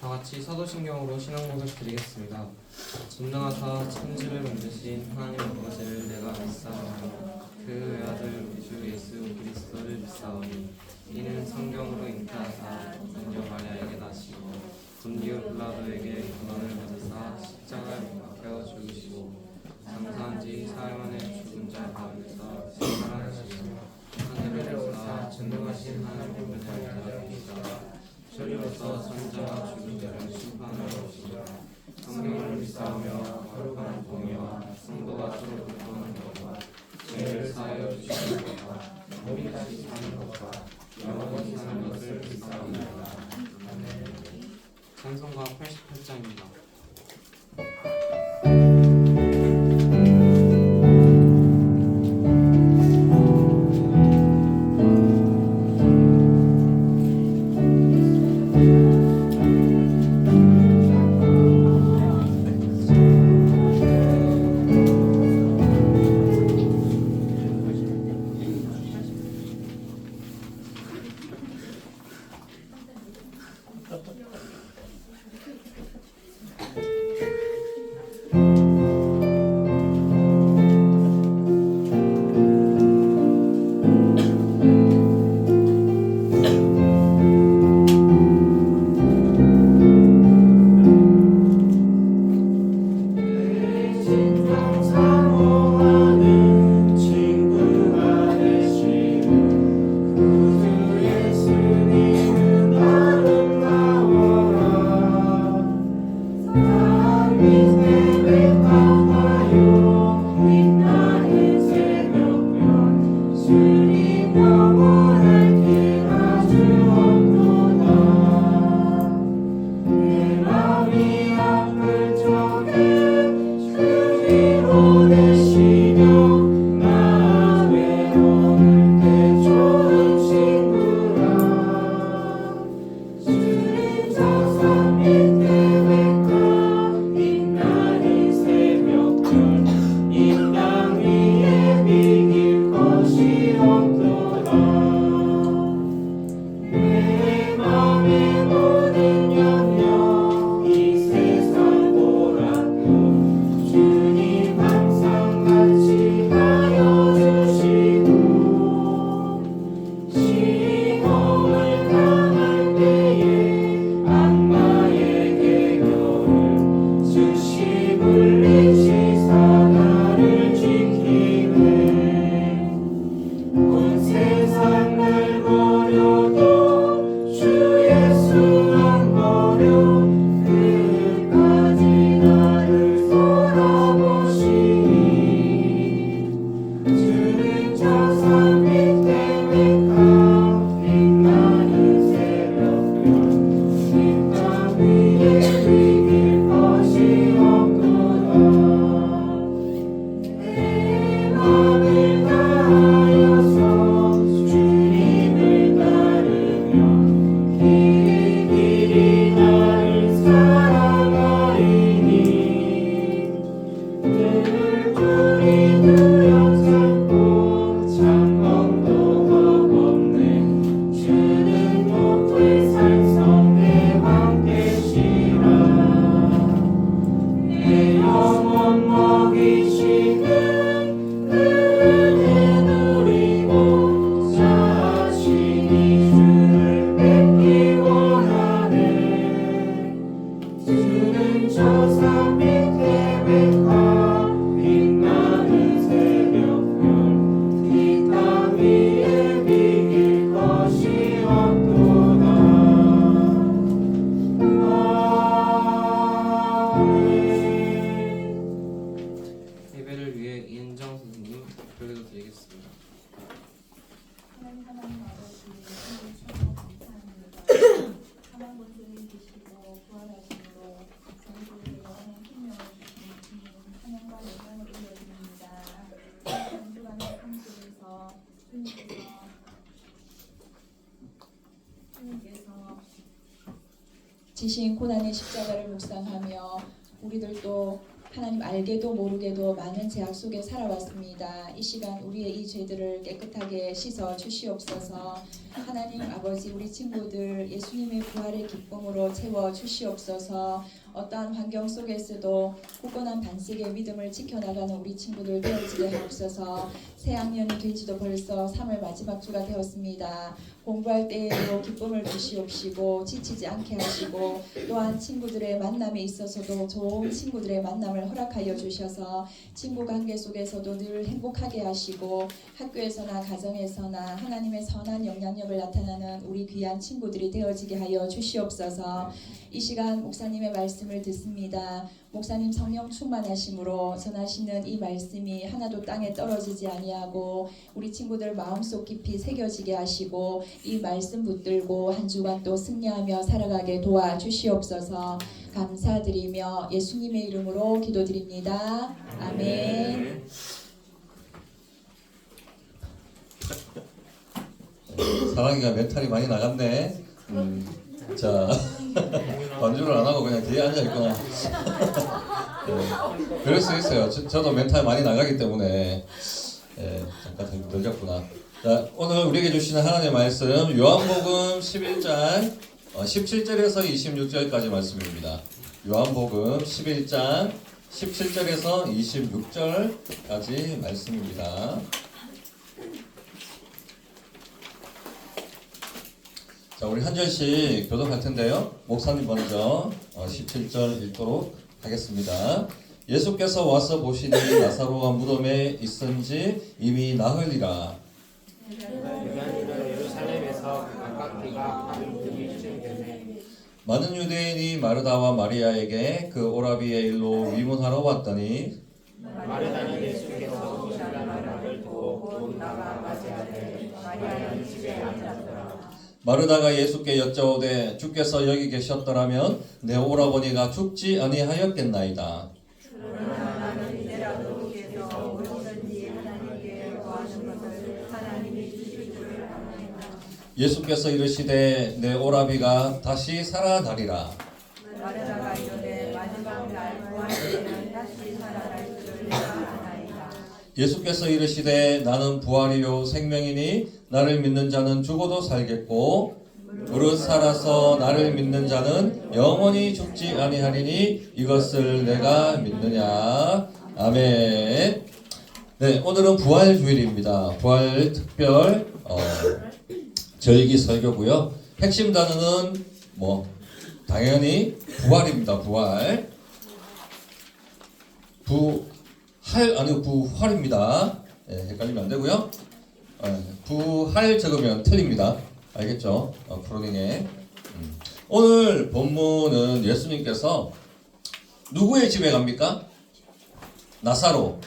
다 같이 사도신경으로 신앙 고백 드리겠습니다. 전능하사 천지를 만드신 하나님 아버지를 내가 믿사오며 그 외아들 우리 주 예수 그리스도를 믿사오니 이는 성경으로 잉태하사 먼저 마리아에게 나시고 본디오 빌라도에게 고난을 받으사 십자가에 못 박혀 죽으시고 장사한 지 사흘 만에 죽은 자 가운데서 살아나시고 하늘에 오르사 전능하신 하나님의 보좌에 앉으시다가 저리로서 선자와 죽은 자를 심판하러 오시리라. 성령을 믿사오며 거룩한 공의와 성도가 서로 돌보는 것과 죄를 사하여 주시는 것과 몸이 다시 사는 것과 영원히 사는 것을 믿사옵나이다. 아멘. 찬송가 88장입니다. 지신 고난의 십자가를 묵상하며 우리들도 하나님 알게도 모르게도 많은 죄악 속에 살아왔습니다. 이 시간 우리의 이 죄들을 깨끗하게 씻어 주시옵소서. 하나님 아버지 우리 친구들 예수님의 부활의 기쁨으로 채워 주시옵소서. 어떠한 환경 속에서도 굳건한 반석의 믿음을 지켜나가는 우리 친구들 되어지게 하옵소서. 새 학년이 된지도 벌써 3월 마지막 주가 되었습니다. 공부할 때에도 기쁨을 주시옵시고 지치지 않게 하시고 또한 친구들의 만남에 있어서도 좋은 친구들의 만남을 허락하여 주셔서 친구 관계 속에서도 늘 행복하게 하시고 학교에서나 가정에서나 하나님의 선한 영향력을 나타나는 우리 귀한 친구들이 되어지게 하여 주시옵소서. 이 시간 목사님의 말씀을 듣습니다. 목사님 성령 충만하심으로 전하시는 이 말씀이 하나도 땅에 떨어지지 아니하고 우리 친구들 마음속 깊이 새겨지게 하시고 이 말씀 붙들고 한 주간 또 승리하며 살아가게 도와주시옵소서. 감사드리며 예수님의 이름으로 기도드립니다. 아멘. 사랑이가 멘탈이 많이 나갔네. 자, 반주를 안 하고 그냥 뒤에 앉아 있구나. 네, 그럴 수 있어요. 저도 멘탈 많이 나가기 때문에 잠깐 좀 늦었구나. 자, 오늘 우리에게 주시는 하나님의 말씀 요한복음 11장 17절에서 26절까지 말씀입니다. 요한복음 11장 17절에서 26절까지 말씀입니다. 자, 우리 한 절씩 교독할 텐데요. 목사님 먼저 17절 읽도록 하겠습니다. 예수께서 와서 보시니 나사로가 무덤에 있은지 이미 나흘이라. 예루살렘에서 가깝기가 밤이쯤 되매 많은 유대인이 마르다와 마리아에게 그 오라비의 일로 위문하러 왔더니 마르다는 예수께서 오시는 말을 듣고 곧 나가 맞이하되 마리아는 집에 앉았더라. 마르다가 예수께 여짜오되 주께서 여기 계셨더라면 내 오라버니가 죽지 아니하였겠나이다. 그러나 나는 이제라도 주께서 무엇든지 하나님께 구하는 것을 하나님이 주실 줄 압니다. 예수께서 이르시되 내 오라비가 다시 살아나리라. 마르다가 이르되 마지막 날 구할 때는 다시 살아날 줄을 내가 아나이다. 예수께서 이르시되 나는 부활이요 생명이니 나를 믿는 자는 죽어도 살겠고 무릇 살아서 나를 믿는 자는 영원히 죽지 아니하리니 이것을 내가 믿느냐. 아멘. 네, 오늘은 부활 주일입니다. 부활 특별 절기 설교고요. 핵심 단어는 당연히 부활입니다. 부활. 부활 아니고 부활입니다. 헷갈리면 안 되고요. 부활 적으면 틀립니다. 알겠죠? 프로닝에. 오늘 본문은 예수님께서 누구의 집에 갑니까? 나사로.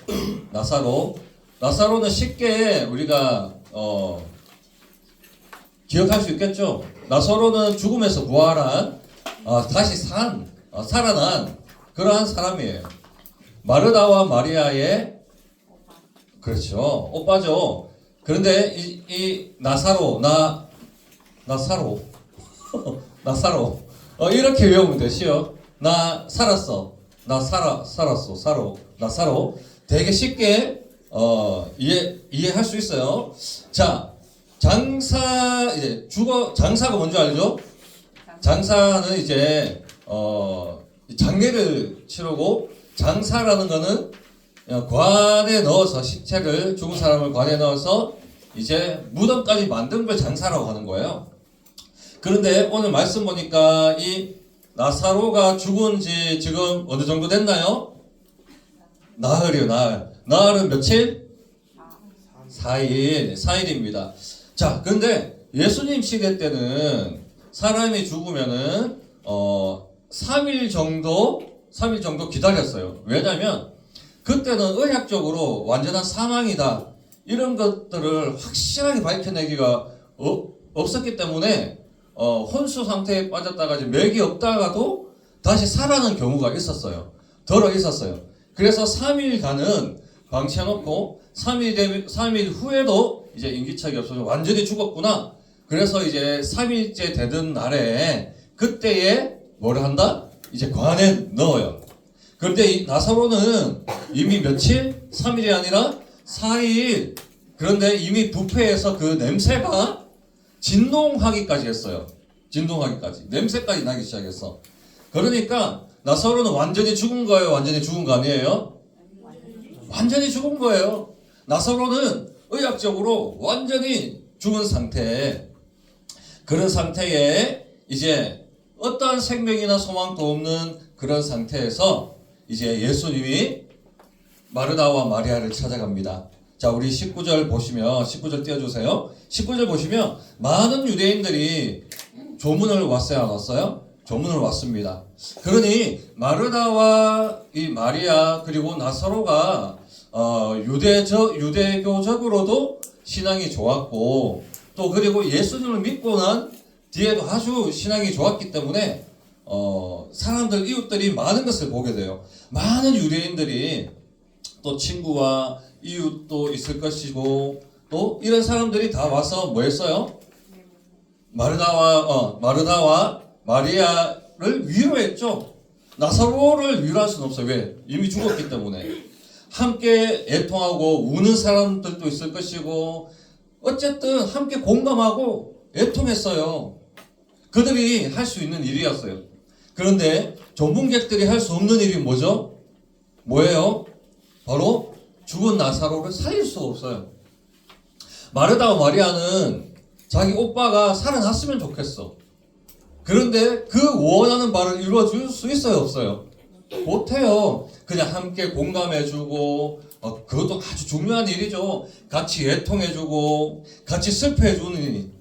나사로는 쉽게 우리가 기억할 수 있겠죠? 나사로는 죽음에서 부활한 다시 살아난 그러한 사람이에요. 마르다와 마리아의 그렇죠. 오빠죠. 그런데 이 나사로 이렇게 외우면 되시요. 나 살았어. 나사로 되게 쉽게 이해할 수 있어요. 자, 장사가 뭔지 알죠? 장사는 이제 장례를 치르고 장사라는 거는 관에 넣어서 시체를 죽은 사람을 관에 넣어서 이제 무덤까지 만든 걸 장사라고 하는 거예요. 그런데 오늘 말씀 보니까 이 나사로가 죽은 지 지금 어느 정도 됐나요? 나흘이요. 나흘은 며칠? 4일입니다. 자, 근데 예수님 시대 때는 사람이 죽으면은 3일 정도 기다렸어요. 왜냐면 그때는 의학적으로 완전한 사망이다 이런 것들을 확실하게 밝혀내기가 없었기 때문에 혼수 상태에 빠졌다가 맥이 없다가도 다시 살아나는 경우가 있었어요. 그래서 3일간은 방치해놓고 3일 후에도 이제 인기척이 없어서 완전히 죽었구나. 그래서 이제 3일째 되던 날에 그때에 뭐를 한다? 이제 관에 넣어요. 그런데 이 나사로는 이미 며칠? 3일이 아니라 4일. 그런데 이미 부패해서 그 냄새가 진동하기까지 했어요. 진동하기까지. 냄새까지 나기 시작했어. 그러니까 나사로는 완전히 죽은 거예요? 완전히 죽은 거 아니에요? 완전히 죽은 거예요. 나사로는 의학적으로 완전히 죽은 상태. 그런 상태에 이제 어떠한 생명이나 소망도 없는 그런 상태에서 이제 예수님이 마르다와 마리아를 찾아갑니다. 자, 우리 19절 보시면 19절 띄워주세요. 19절 보시면 많은 유대인들이 조문을 왔어요, 안 왔어요? 조문을 왔습니다. 그러니 마르다와 이 마리아 그리고 나사로가 유대교적으로도 신앙이 좋았고 또 그리고 예수님을 믿고 난 뒤에도 아주 신앙이 좋았기 때문에 사람들 이웃들이 많은 것을 보게 돼요. 많은 유대인들이 또 친구와 이웃도 있을 것이고 또 이런 사람들이 다 와서 뭐 했어요? 마르다와 마리아를 위로했죠. 나사로를 위로할 수는 없어요. 왜? 이미 죽었기 때문에. 함께 애통하고 우는 사람들도 있을 것이고 어쨌든 함께 공감하고 애통했어요. 그들이 할 수 있는 일이었어요. 그런데 전문객들이 할 수 없는 일이 뭐죠? 뭐예요? 바로 죽은 나사로를 살릴 수가 없어요. 마르다와 마리아는 자기 오빠가 살아났으면 좋겠어. 그런데 그 원하는 바를 이루어줄 수 있어요, 없어요? 못해요. 그냥 함께 공감해주고 그것도 아주 중요한 일이죠. 같이 애통해주고 같이 슬퍼해주는 일.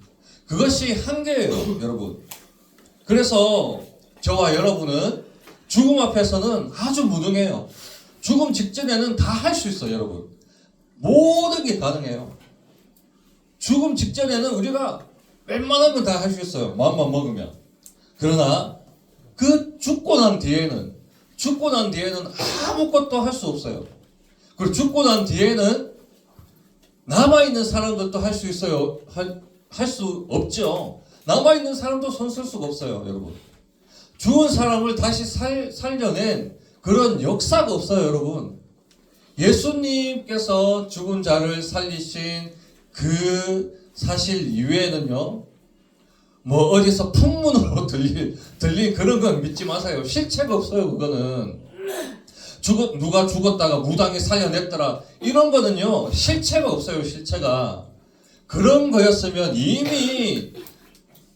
그것이 한계예요, 여러분. 그래서 저와 여러분은 죽음 앞에서는 아주 무능해요. 죽음 직전에는 다 할 수 있어요, 여러분. 모든 게 가능해요. 죽음 직전에는 우리가 웬만한 건 다 할 수 있어요. 마음만 먹으면. 그러나 그 죽고 난 뒤에는 아무것도 할 수 없어요. 그리고 죽고 난 뒤에는 남아있는 사람들도 할 수 있어요. 할 수 없죠. 남아있는 사람도 손 쓸 수가 없어요, 여러분. 죽은 사람을 다시 살려낸 그런 역사가 없어요, 여러분. 예수님께서 죽은 자를 살리신 그 사실 이외에는요, 뭐 어디서 풍문으로 들린 그런 건 믿지 마세요. 실체가 없어요, 그거는. 누가 죽었다가 무당이 살려냈더라. 이런 거는요, 실체가 없어요, 실체가. 그런 거였으면 이미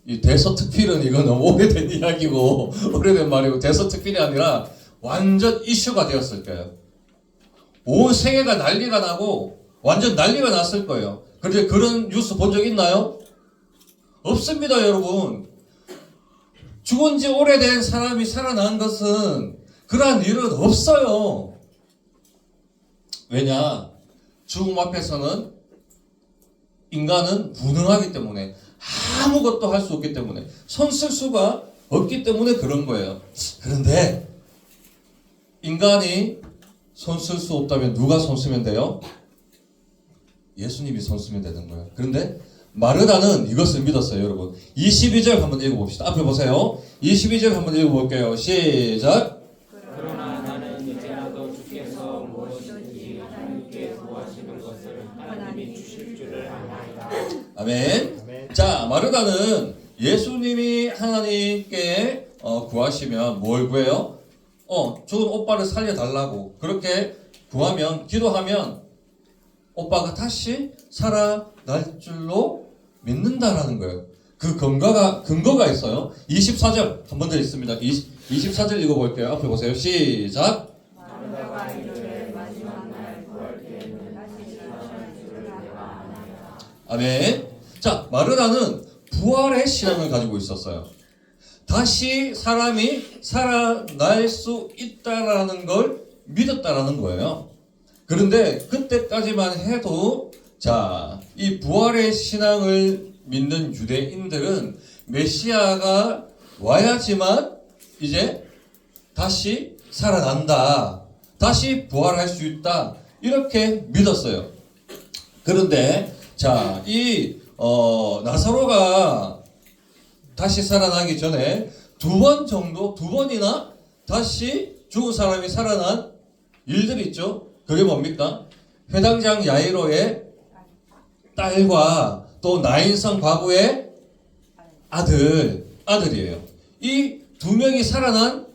이 대서특필은 이거 너무 오래된 이야기고, 오래된 말이고, 대서특필이 아니라 완전 이슈가 되었을 거예요. 온 세계가 난리가 나고, 완전 난리가 났을 거예요. 그런데 그런 뉴스 본 적 있나요? 없습니다, 여러분. 죽은 지 오래된 사람이 살아난 것은 그러한 일은 없어요. 왜냐? 죽음 앞에서는 인간은 무능하기 때문에 아무것도 할 수 없기 때문에 손 쓸 수가 없기 때문에 그런 거예요. 그런데 인간이 손 쓸 수 없다면 누가 손 쓰면 돼요? 예수님이 손 쓰면 되는 거예요. 그런데 마르다는 이것을 믿었어요, 여러분. 22절 한번 읽어봅시다. 앞에 보세요. 22절 한번 읽어볼게요. 시작. 그러나 나는 이제라도 주께서 무엇이든지 하나님께 구하시는 것을 하나님이 주실 줄을 아나이다. 아멘. 자, 마르다는 예수님이 하나님께 구하시면 뭘 구해요? 죽은 오빠를 살려달라고 그렇게 구하면, 기도하면 오빠가 다시 살아날 줄로 믿는다라는 거예요. 그 근거가 있어요. 24절 한 번 더 있습니다. 24절 읽어볼게요. 앞에 보세요. 시작. 마르다가 이르되 마지막 날 구할 때에는 다시 살아날 줄을 내가 아나이다. 아멘. 자, 마르다는 부활의 신앙을 가지고 있었어요. 다시 사람이 살아날 수 있다라는 걸 믿었다라는 거예요. 그런데 그때까지만 해도 자, 이 부활의 신앙을 믿는 유대인들은 메시아가 와야지만 이제 다시 살아난다. 다시 부활할 수 있다. 이렇게 믿었어요. 그런데 자, 이 나사로가 다시 살아나기 전에 두 번이나 다시 죽은 사람이 살아난 일들이 있죠. 그게 뭡니까? 회당장 야이로의 딸과 또 나인성 과부의 아들이에요. 이 두 명이 살아난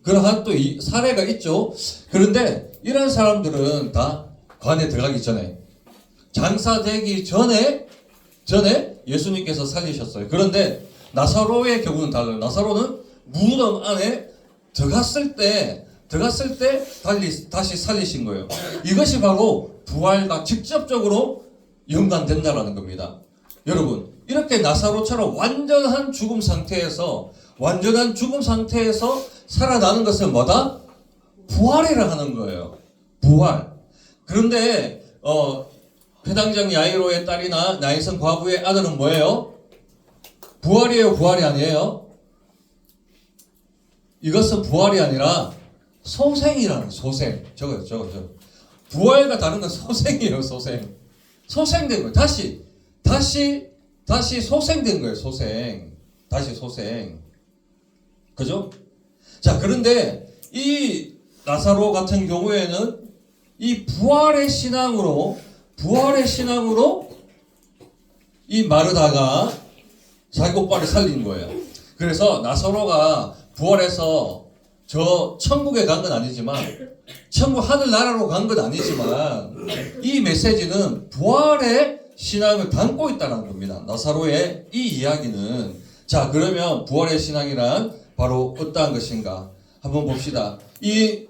그러한 또 사례가 있죠. 그런데 이런 사람들은 다 관에 들어가기 전에, 장사되기 전에 예수님께서 살리셨어요. 그런데 나사로의 경우는 달라요. 나사로는 무덤 안에 들어갔을 때 다시 살리신 거예요. 이것이 바로 부활과 직접적으로 연관된다라는 겁니다. 여러분, 이렇게 나사로처럼 완전한 죽음 상태에서 살아나는 것은 뭐다? 부활이라 하는 거예요. 부활. 그런데 회당장 야이로의 딸이나 나인성 과부의 아들은 뭐예요? 부활이에요, 부활이 아니에요? 이것은 부활이 아니라 소생이라는, 소생. 저거. 부활과 다른 건 소생이에요, 소생. 소생된 거예요. 다시 소생된 거예요, 소생. 다시 소생. 그죠? 자, 그런데 이 나사로 같은 경우에는 이 부활의 신앙으로 이 마르다가 자기 오빠를 살린 거예요. 그래서 나사로가 부활해서 저 천국에 간 건 아니지만, 천국 하늘나라로 간 건 아니지만, 이 메시지는 부활의 신앙을 담고 있다는 겁니다. 나사로의 이 이야기는. 자, 그러면 부활의 신앙이란 바로 어떠한 것인가? 한번 봅시다. 이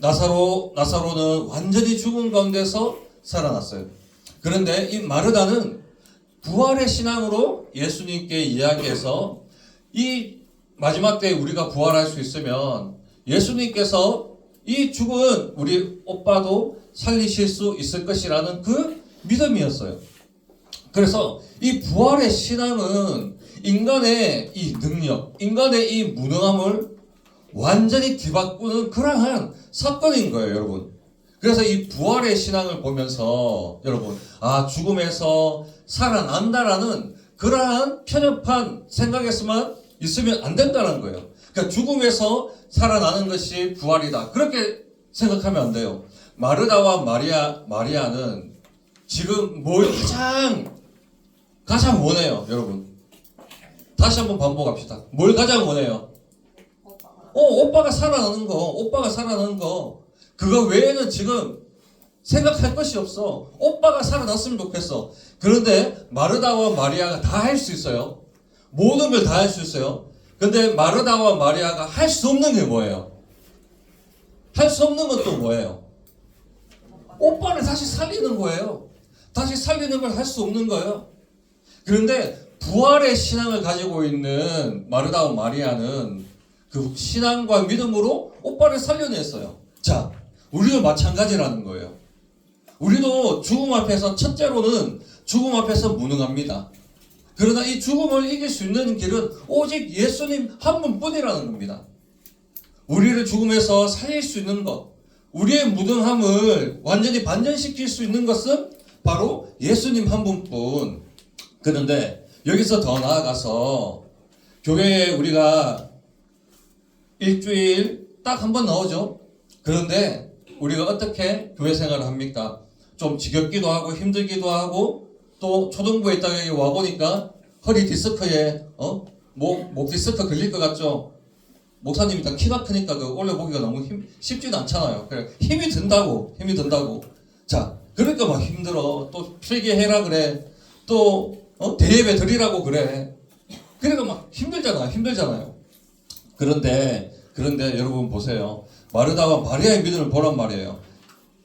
나사로는 완전히 죽은 가운데서 살아났어요. 그런데 이 마르다는 부활의 신앙으로 예수님께 이야기해서 이 마지막 때에 우리가 부활할 수 있으면 예수님께서 이 죽은 우리 오빠도 살리실 수 있을 것이라는 그 믿음이었어요. 그래서 이 부활의 신앙은 인간의 이 능력, 인간의 이 무능함을 완전히 뒤바꾸는 그러한 사건인 거예요, 여러분. 그래서 이 부활의 신앙을 보면서 여러분, 죽음에서 살아난다라는 그러한 편협한 생각에서만 있으면 안 된다는 거예요. 그러니까 죽음에서 살아나는 것이 부활이다, 그렇게 생각하면 안 돼요. 마르다와 마리아는 지금 뭘 가장 원해요, 여러분. 다시 한번 반복합시다. 뭘 가장 원해요? 오빠가 살아나는 거. 그거 외에는 지금 생각할 것이 없어. 오빠가 살아났으면 좋겠어. 그런데 마르다와 마리아가 다 할 수 있어요. 모든 걸 다 할 수 있어요. 근데 마르다와 마리아가 할 수 없는 게 뭐예요? 할 수 없는 건 또 뭐예요? 오빠를 다시 살리는 거예요. 다시 살리는 걸 할 수 없는 거예요. 그런데 부활의 신앙을 가지고 있는 마르다와 마리아는 그 신앙과 믿음으로 오빠를 살려냈어요. 자, 우리도 마찬가지라는 거예요. 우리도 죽음 앞에서, 첫째로는 죽음 앞에서 무능합니다. 그러나 이 죽음을 이길 수 있는 길은 오직 예수님 한 분뿐이라는 겁니다. 우리를 죽음에서 살릴 수 있는 것, 우리의 무능함을 완전히 반전시킬 수 있는 것은 바로 예수님 한 분뿐. 그런데 여기서 더 나아가서 교회에 우리가 일주일 딱 한 번 나오죠. 그런데 우리가 어떻게 교회 생활을 합니까? 좀 지겹기도 하고 힘들기도 하고, 또 초등부에 있다가 여기 와보니까 허리 디스크에 목 디스크 걸릴 것 같죠? 목사님이 다 키가 크니까 그 올려보기가 너무 쉽지는 않잖아요. 그래, 힘이 든다고. 자, 그러니까 막 힘들어. 또 필기해라 그래. 또 대예배 드리라고 그래. 그러니까 막 힘들잖아요. 그런데 여러분 보세요. 마르다와 마리아의 믿음을 보란 말이에요.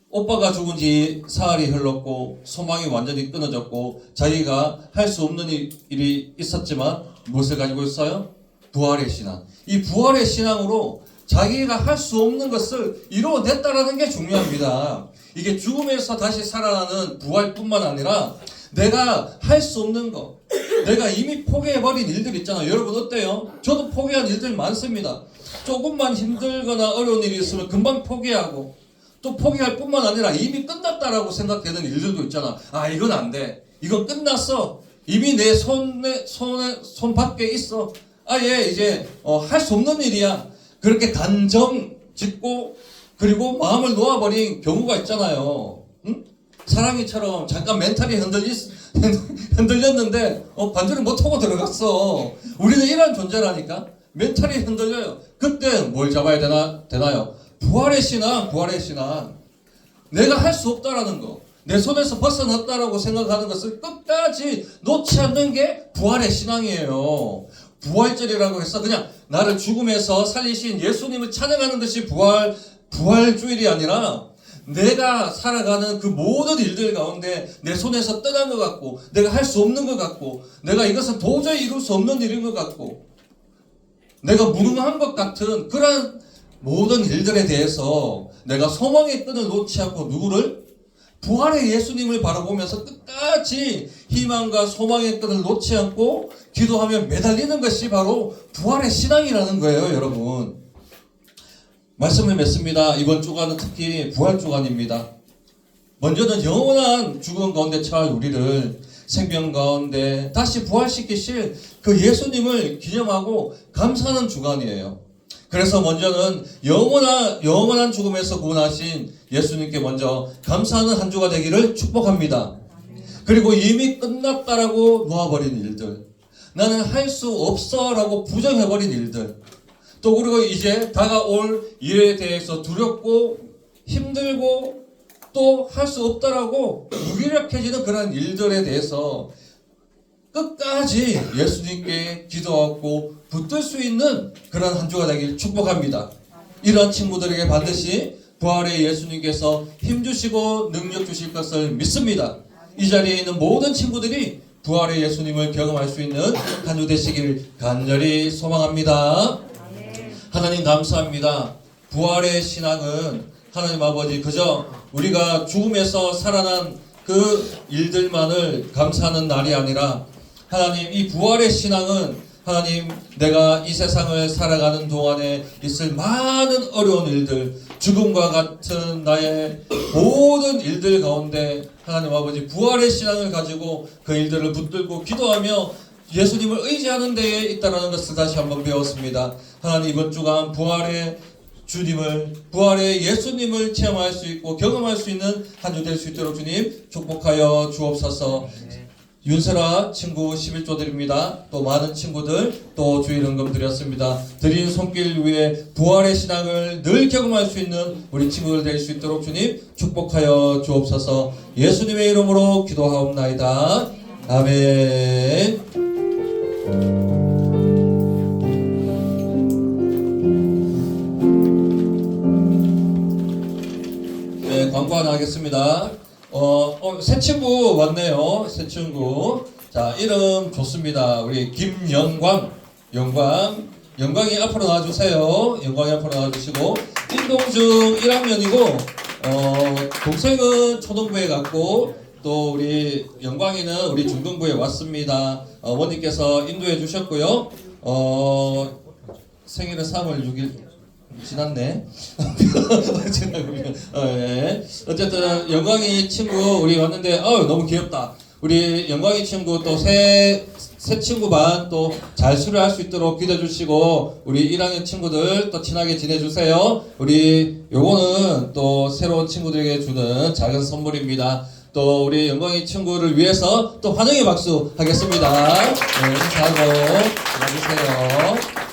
오빠가 죽은 지 사흘이 흘렀고 소망이 완전히 끊어졌고 자기가 할 수 없는 일이 있었지만 무엇을 가지고 있어요? 부활의 신앙. 이 부활의 신앙으로 자기가 할 수 없는 것을 이루어냈다라는 게 중요합니다. 이게 죽음에서 다시 살아나는 부활뿐만 아니라 내가 할 수 없는 것, 내가 이미 포기해버린 일들 있잖아요. 여러분 어때요? 저도 포기한 일들 많습니다. 조금만 힘들거나 어려운 일이 있으면 금방 포기하고, 또 포기할 뿐만 아니라 이미 끝났다라고 생각되는 일들도 있잖아. 이건 안 돼. 이건 끝났어. 이미 내 손 밖에 있어. 이제 할 수 없는 일이야. 그렇게 단정 짓고 그리고 마음을 놓아버린 경우가 있잖아요. 응? 사랑이처럼 잠깐 멘탈이 흔들렸는데 반전을 못하고 들어갔어. 우리는 이런 존재라니까. 멘탈이 흔들려요. 그때 뭘 잡아야 되나요? 부활의 신앙. 내가 할 수 없다라는 거, 내 손에서 벗어났다라고 생각하는 것을 끝까지 놓지 않는 게 부활의 신앙이에요. 부활절이라고 해서 그냥 나를 죽음에서 살리신 예수님을 찬양하는 것이 부활주일이 아니라 내가 살아가는 그 모든 일들 가운데 내 손에서 떠난 것 같고 내가 할 수 없는 것 같고 내가 이것은 도저히 이룰 수 없는 일인 것 같고 내가 무능한 것 같은 그런 모든 일들에 대해서 내가 소망의 끈을 놓지 않고 누구를? 부활의 예수님을 바라보면서 끝까지 희망과 소망의 끈을 놓지 않고 기도하며 매달리는 것이 바로 부활의 신앙이라는 거예요, 여러분. 말씀을 맺습니다. 이번 주간은 특히 부활 주간입니다. 먼저는 영원한 죽음 가운데 처할 우리를 생명 가운데 다시 부활시키실 그 예수님을 기념하고 감사하는 주간이에요. 그래서 먼저는 영원한 죽음에서 구원하신 예수님께 먼저 감사하는 한 주가 되기를 축복합니다. 그리고 이미 끝났다라고 놓아버린 일들, 나는 할 수 없어라고 부정해버린 일들, 또 그리고 이제 다가올 일에 대해서 두렵고 힘들고 또 할 수 없다라고 무기력해지는 그런 일들에 대해서 끝까지 예수님께 기도하고 붙들 수 있는 그런 한 주가 되길 축복합니다. 이러한 친구들에게 반드시 부활의 예수님께서 힘주시고 능력 주실 것을 믿습니다. 이 자리에 있는 모든 친구들이 부활의 예수님을 경험할 수 있는 한 주 되시길 간절히 소망합니다. 하나님 감사합니다. 부활의 신앙은 하나님 아버지 그저 우리가 죽음에서 살아난 그 일들만을 감사하는 날이 아니라 하나님 이 부활의 신앙은 하나님 내가 이 세상을 살아가는 동안에 있을 많은 어려운 일들, 죽음과 같은 나의 모든 일들 가운데 하나님 아버지 부활의 신앙을 가지고 그 일들을 붙들고 기도하며 예수님을 의지하는 데에 있다는 것을 다시 한번 배웠습니다. 하나님 이번 주간 부활의 주님을, 부활의 예수님을 체험할 수 있고 경험할 수 있는 한 주 될 수 있도록 주님 축복하여 주옵소서. 윤설아 친구 11조 드립니다. 또 많은 친구들 또 주일 헌금 드렸습니다. 드린 손길 위에 부활의 신앙을 늘 경험할 수 있는 우리 친구들 될 수 있도록 주님 축복하여 주옵소서. 예수님의 이름으로 기도하옵나이다. 아멘. 네, 광고 하나 하겠습니다. 새 친구 왔네요. 새 친구. 자, 이름 좋습니다. 우리 김영광. 영광이 앞으로 나와주세요. 영광이 앞으로 나와주시고, 인동중 1학년이고, 동생은 초등부에 갔고, 또 우리 영광이는 우리 중등부에 왔습니다. 어머니께서 인도해 주셨고요. 생일은 3월 6일. 지났네. 네. 어쨌든 영광이 친구 우리 왔는데 너무 귀엽다. 우리 영광이 친구 또 새 친구 반 또 잘 수료할 수 있도록 기도해 주시고 우리 1학년 친구들 또 친하게 지내주세요. 우리 요거는 또 새로운 친구들에게 주는 작은 선물입니다. 또 우리 영광이 친구를 위해서 또 환영의 박수 하겠습니다. 네, 인사하고 들어주세요.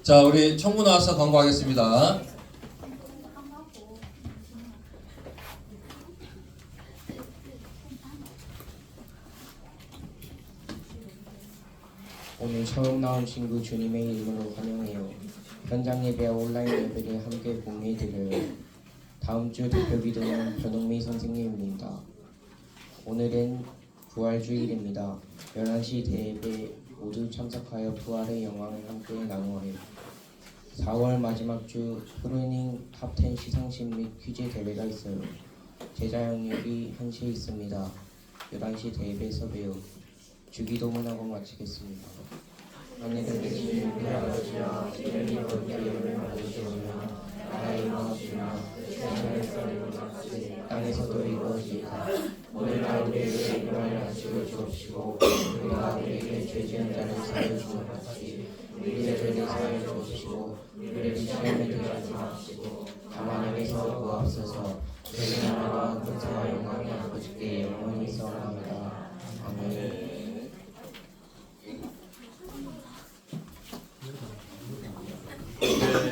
자, 우리 청구 나와서 광고하겠습니다. 오늘 처음 나온 친구 주님의 이름으로 환영해요. 현장 예배와 온라인 예배를 함께 공유해드려요. 다음 주 대표 기도는 변홍미 선생님입니다. 오늘은 부활주일입니다. 11시 대예배 모두 참석하여 부활의 영광을 함께 나누어요. 4월 마지막 주 프로닝 탑10 시상식 및 퀴즈 대회가 있어요. 제자 영역이 1시에 있습니다. 11시 대예배에서 봬요. 주기도문하고 마치겠습니다. 하늘에 계신 우리 아버지여, 이름이 거룩히 여김을 받으시오며 나라의 임하옵시며 세상에서 이루어졌으니 땅에서도 이루어지이다. 오늘날 우리에게 일용할 양식을 주옵시고 우리가 우리에게 죄 지은 자를 사하여 주는 같이 우리의 죄를 사하여 주옵시고 마시고 우리를 시험에 들지 마시고 다만 악에서 구하옵소서. 저희 나라와 권세와 영광이 아버지께 영원히 있사옵나이다. 아멘.